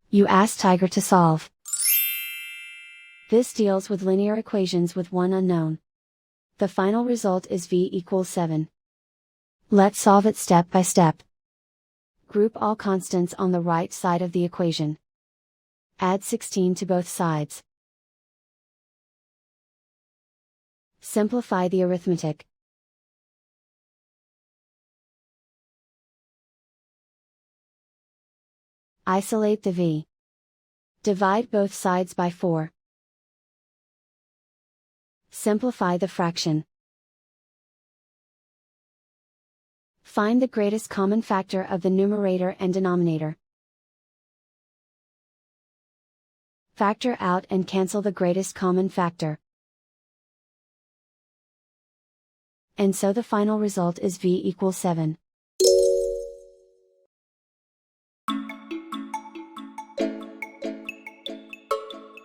You ask Tiger to solve. This deals with linear equations with one unknown. The final result is v equals 7. Let's solve it step by step. Group all constants on the right side of the equation. Add 16 to both sides. Simplify the arithmetic. Isolate the v. Divide both sides by 4. Simplify the fraction. Find the greatest common factor of the numerator and denominator. Factor out and cancel the greatest common factor. And so the final result is v equals 7.